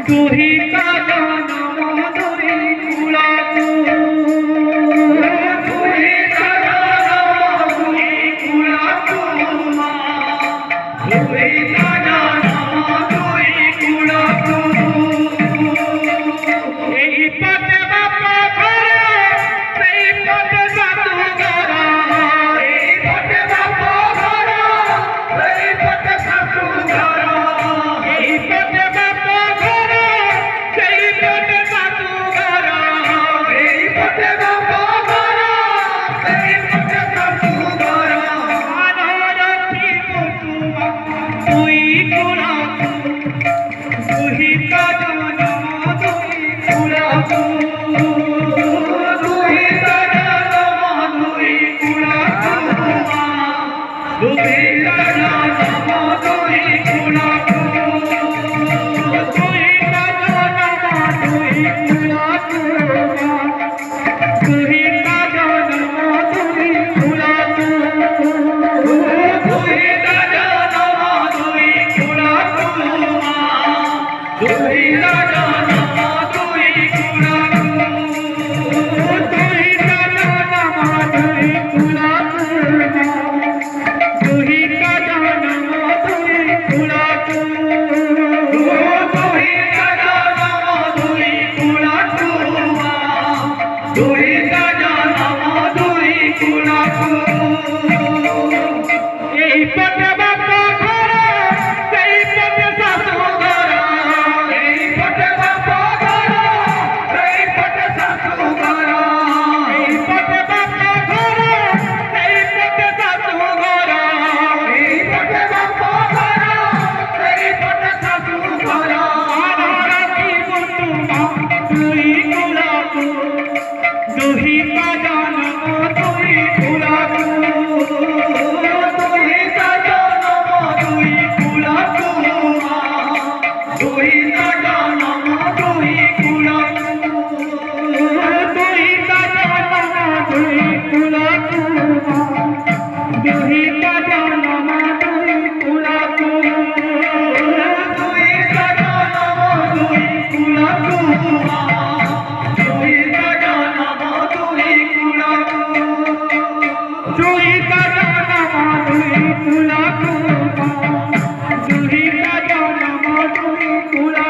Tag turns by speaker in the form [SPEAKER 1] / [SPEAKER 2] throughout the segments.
[SPEAKER 1] तुही का जन्म तुही कुळातू तुही का जन्म तुही कुळातू तुही का जन्म तुही कुळातू এই পথে বাপা ঘরে সেই পথে সাধু ঘরা এই পথে বাপা ঘরা সেই পথে সাধু ঘরা এই পথে বাপা ঘরা সেই পথে সাধু ঘরা এই পথে বাপা ঘরা সেই পথে সাধু ঘরা আনরতি কুতুমা তুই কুড়া তুই কা জনম তুই কুড়া তুই কা জনম তুই কুড়া তুই কা জনম তুই কুড়া তুই কা জনম তুই কুড়া তুই কা জনম তুই কুড়া তুই কা জনম তুই কুড়া তুই কা জনম তুই কুড়া তুই কা জনম তুই কুড়া তুই কা জনম তুই কুড়া তুই কা জনম তুই কুড়া তুই কা জনম তুই কুড়া এই পথে বাপা ঘরে সেই পথে সাধু ঘরা এই পথে বাপা ঘরে সেই পথে সাধু ঘরা এই পথে বাপা ঘরে সেই পথে সাধু ঘরা এই পথে বাপা ঘরে সেই পথে সাধু ঘরা আনরতি কুতুমা তুই কুড়া তুই কা জনম তুই কুড়া তুই কা জনম তুই কুড়া তুই কা জনম তুই কুড়া তুই কা জনম তুই কুড়া তুই কা জনম তুই কুড়া তুই কা জনম তুই কুড়া তুই কা জনম তুই কুড়া তুই কা জনম তুই কুড়া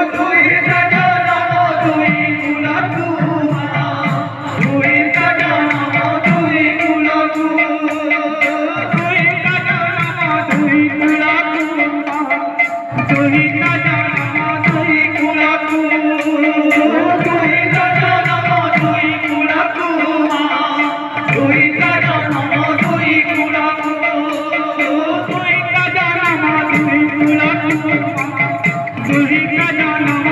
[SPEAKER 1] তুই কা জনম তুই কুড়া তুই কা জনম তুই কুড়া তুই কা জনম তুই কুড়া তুই কা জনম তুই কুড়া তুই কা জনম তুই কুড়া তুই কা জনম তুই কুড়া তুই কা জনম তুই কুড়া তুই কা জনম তুই কুড়া তুই কা জনম